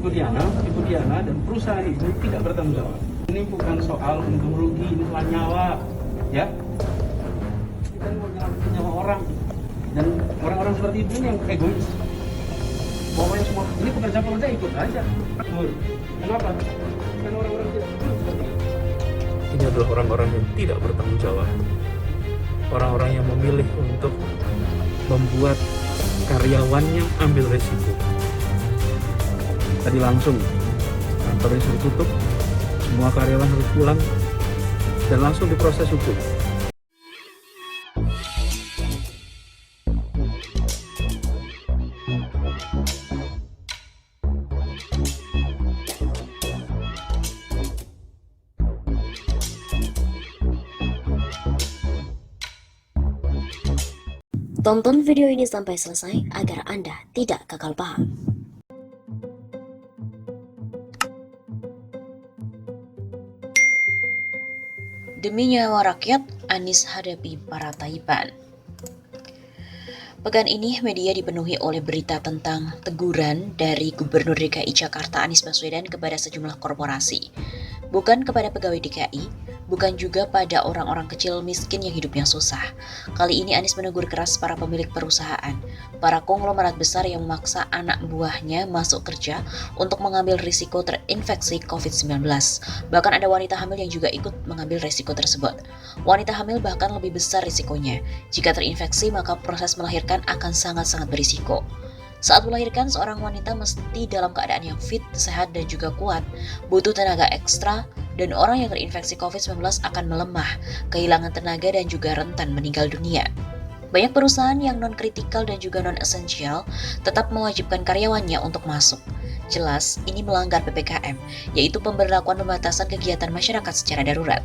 Ibu Diana dan perusahaan itu tidak bertanggung jawab. Ini bukan soal untung rugi, ini soal nyawa, ya. Kita mau nyelamatin nyawa orang, dan orang-orang seperti itu yang egois. Pokoknya semua ini pekerja ikut aja. Kenapa? Karena orang-orang tidak seperti itu. Ini adalah orang-orang yang tidak bertanggung jawab. Orang-orang yang memilih untuk membuat karyawannya ambil resiko. Tadi langsung kantornya suruh tutup, semua karyawan harus pulang, dan langsung diproses hukum. Tonton video ini sampai selesai agar Anda tidak gagal paham. Demi nyawa rakyat, Anies hadapi para Taliban. Pekan ini media dipenuhi oleh berita tentang teguran dari Gubernur DKI Jakarta Anies Baswedan kepada sejumlah korporasi. Bukan kepada pegawai DKI, bukan juga pada orang-orang kecil miskin yang hidupnya susah. Kali ini Anies menegur keras para pemilik perusahaan, para konglomerat besar yang memaksa anak buahnya masuk kerja untuk mengambil risiko terinfeksi COVID-19. Bahkan ada wanita hamil yang juga ikut mengambil risiko tersebut. Wanita hamil bahkan lebih besar risikonya. Jika terinfeksi, maka proses melahirkan akan sangat-sangat berisiko. Saat melahirkan, seorang wanita mesti dalam keadaan yang fit, sehat, dan juga kuat, butuh tenaga ekstra, dan orang yang terinfeksi COVID-19 akan melemah, kehilangan tenaga, dan juga rentan meninggal dunia. Banyak perusahaan yang non-kritikal dan juga non-esensial tetap mewajibkan karyawannya untuk masuk. Jelas, ini melanggar PPKM, yaitu pemberlakuan pembatasan kegiatan masyarakat secara darurat.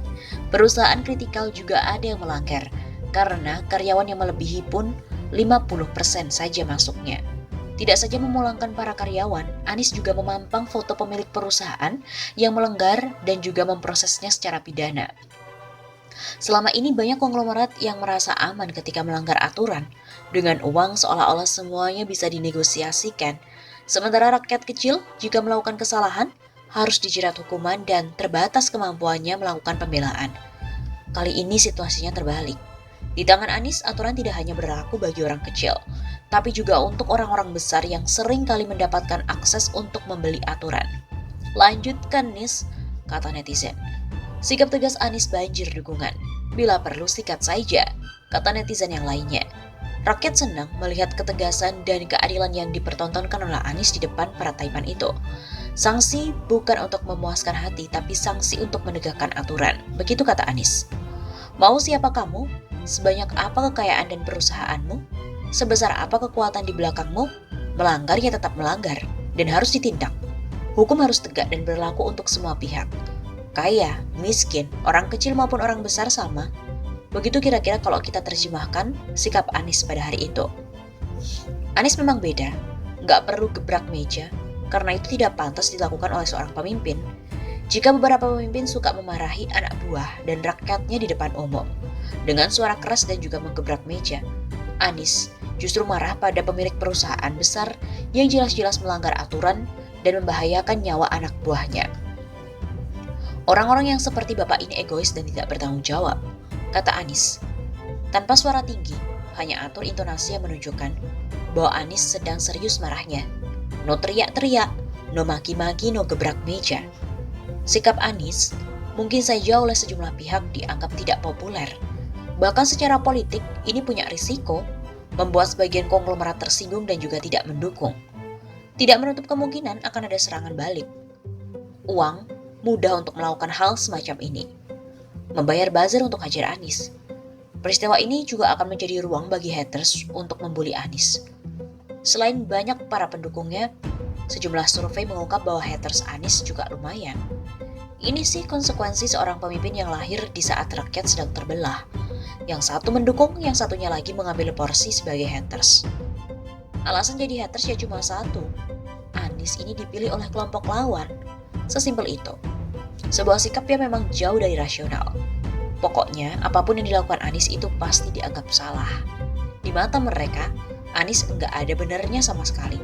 Perusahaan kritikal juga ada yang melanggar, karena karyawan yang melebihi pun 50% saja masuknya. Tidak saja memulangkan para karyawan, Anies juga memampang foto pemilik perusahaan yang melanggar dan juga memprosesnya secara pidana. Selama ini banyak konglomerat yang merasa aman ketika melanggar aturan. Dengan uang seolah-olah semuanya bisa dinegosiasikan. Sementara rakyat kecil jika melakukan kesalahan harus dijerat hukuman dan terbatas kemampuannya melakukan pembelaan. Kali ini situasinya terbalik. Di tangan Anies, aturan tidak hanya berlaku bagi orang kecil, tapi juga untuk orang-orang besar yang sering kali mendapatkan akses untuk membeli aturan. Lanjutkan Nis, kata netizen. Sikap tegas Anies banjir dukungan. Bila perlu sikat saja, kata netizen yang lainnya. Rakyat senang melihat ketegasan dan keadilan yang dipertontonkan oleh Anies di depan para Taipan itu. Sanksi bukan untuk memuaskan hati, tapi sanksi untuk menegakkan aturan. Begitu kata Anies. Mau siapa kamu? Sebanyak apa kekayaan dan perusahaanmu? Sebesar apa kekuatan di belakangmu? Melanggar ya tetap melanggar, dan harus ditindak. Hukum harus tegak dan berlaku untuk semua pihak. Kaya, miskin, orang kecil maupun orang besar sama. Begitu kira-kira kalau kita terjemahkan sikap Anies pada hari itu. Anies memang beda, nggak perlu gebrak meja, karena itu tidak pantas dilakukan oleh seorang pemimpin. Jika beberapa pemimpin suka memarahi anak buah dan rakyatnya di depan umum, dengan suara keras dan juga menggebrak meja, Anies justru marah pada pemilik perusahaan besar yang jelas-jelas melanggar aturan dan membahayakan nyawa anak buahnya. Orang-orang yang seperti bapak ini egois dan tidak bertanggung jawab, kata Anies. Tanpa suara tinggi, hanya atur intonasi yang menunjukkan bahwa Anies sedang serius marahnya. No teriak-teriak, no maki-maki, no gebrak meja. Sikap Anies mungkin saja oleh sejumlah pihak dianggap tidak populer. Bahkan secara politik, ini punya risiko membuat sebagian konglomerat tersinggung dan juga tidak mendukung. Tidak menutup kemungkinan akan ada serangan balik. Uang mudah untuk melakukan hal semacam ini. Membayar buzzer untuk hajar Anies. Peristiwa ini juga akan menjadi ruang bagi haters untuk membuli Anies. Selain banyak para pendukungnya, sejumlah survei mengungkap bahwa haters Anies juga lumayan. Ini sih konsekuensi seorang pemimpin yang lahir di saat rakyat sedang terbelah. Yang satu mendukung, yang satunya lagi mengambil porsi sebagai haters. Alasan jadi haters ya cuma satu. Anies ini dipilih oleh kelompok lawan. Sesimpel itu. Sebuah sikap yang memang jauh dari rasional. Pokoknya, apapun yang dilakukan Anies itu pasti dianggap salah. Di mata mereka, Anies enggak ada benarnya sama sekali.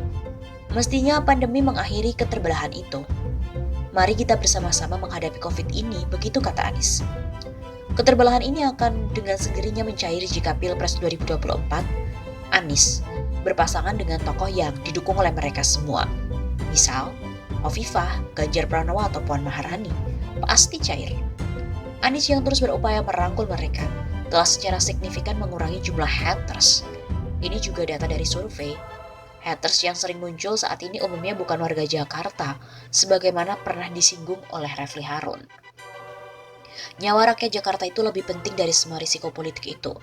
Mestinya pandemi mengakhiri keterbelahan itu. Mari kita bersama-sama menghadapi COVID ini, begitu kata Anies. Keterbelahan ini akan dengan sendirinya mencair jika Pilpres 2024, Anies berpasangan dengan tokoh yang didukung oleh mereka semua. Misal, Hovifah, Ganjar Pranowo atau Puan Maharani. Pasti cair. Anies yang terus berupaya merangkul mereka telah secara signifikan mengurangi jumlah haters. Ini juga data dari survei. Haters yang sering muncul saat ini umumnya bukan warga Jakarta, sebagaimana pernah disinggung oleh Refli Harun. Nyawa rakyat Jakarta itu lebih penting dari semua risiko politik itu.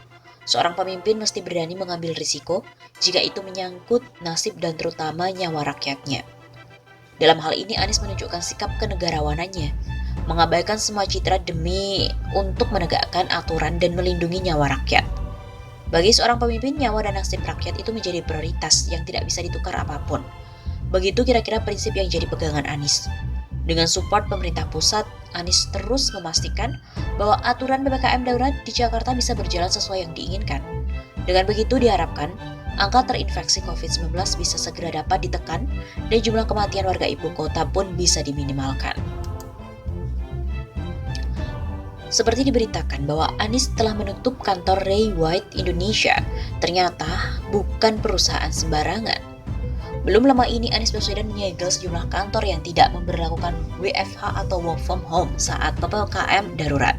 Seorang pemimpin mesti berani mengambil risiko jika itu menyangkut nasib dan terutama nyawa rakyatnya. Dalam hal ini Anies menunjukkan sikap kenegarawanannya, mengabaikan semua citra demi untuk menegakkan aturan dan melindungi nyawa rakyat. Bagi seorang pemimpin, nyawa dan nasib rakyat itu menjadi prioritas yang tidak bisa ditukar apapun. Begitu kira-kira prinsip yang jadi pegangan Anies. Dengan support pemerintah pusat, Anies terus memastikan bahwa aturan PPKM darurat di Jakarta bisa berjalan sesuai yang diinginkan. Dengan begitu diharapkan, angka terinfeksi COVID-19 bisa segera dapat ditekan dan jumlah kematian warga ibu kota pun bisa diminimalkan. Seperti diberitakan bahwa Anies telah menutup kantor Ray White Indonesia, ternyata bukan perusahaan sembarangan. Belum lama ini Anies Baswedan menyegel sejumlah kantor yang tidak memberlakukan WFH atau work from home saat PPKM darurat.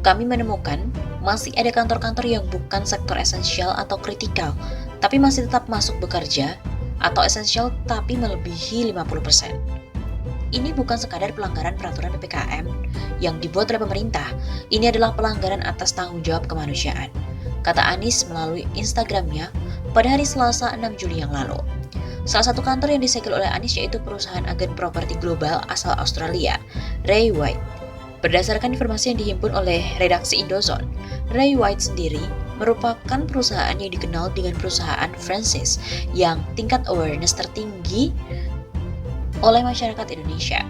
Kami menemukan masih ada kantor-kantor yang bukan sektor esensial atau kritikal, tapi masih tetap masuk bekerja, atau esensial tapi melebihi 50%. Ini bukan sekadar pelanggaran peraturan PPKM yang dibuat oleh pemerintah, ini adalah pelanggaran atas tanggung jawab kemanusiaan, kata Anies melalui Instagramnya pada hari Selasa 6 Juli yang lalu. Salah satu kantor yang disegel oleh Anies yaitu perusahaan agen properti global asal Australia, Ray White. Berdasarkan informasi yang dihimpun oleh redaksi Indozone, Ray White sendiri merupakan perusahaan yang dikenal dengan perusahaan franchise yang tingkat awareness tertinggi oleh masyarakat Indonesia.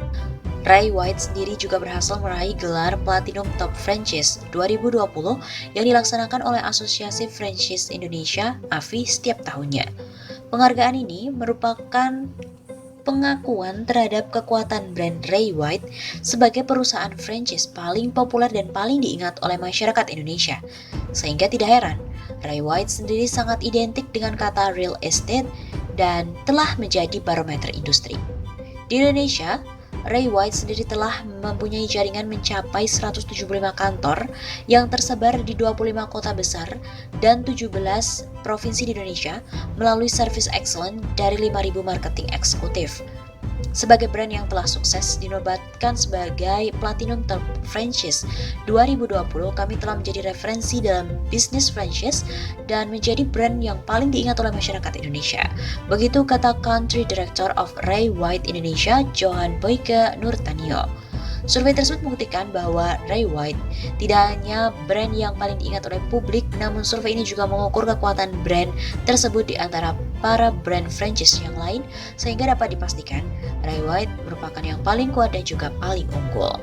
Ray White sendiri juga berhasil meraih gelar Platinum Top Franchise 2020 yang dilaksanakan oleh Asosiasi Franchise Indonesia (AFI) setiap tahunnya. Penghargaan ini merupakan pengakuan terhadap kekuatan brand Ray White sebagai perusahaan franchise paling populer dan paling diingat oleh masyarakat Indonesia. Sehingga tidak heran, Ray White sendiri sangat identik dengan kata real estate dan telah menjadi barometer industri. Di Indonesia, Ray White sendiri telah mempunyai jaringan mencapai 175 kantor yang tersebar di 25 kota besar dan 17 provinsi di Indonesia melalui service excellent dari 5.000 marketing eksekutif. Sebagai brand yang telah sukses dinobatkan sebagai Platinum Top Franchise 2020, kami telah menjadi referensi dalam bisnis franchise dan menjadi brand yang paling diingat oleh masyarakat Indonesia. Begitu kata Country Director of Ray White Indonesia, Johan Boyke Nurtanio. Survei tersebut membuktikan bahwa Ray White tidak hanya brand yang paling diingat oleh publik, namun survei ini juga mengukur kekuatan brand tersebut di antara para brand franchise yang lain, sehingga dapat dipastikan Ray White merupakan yang paling kuat dan juga paling unggul.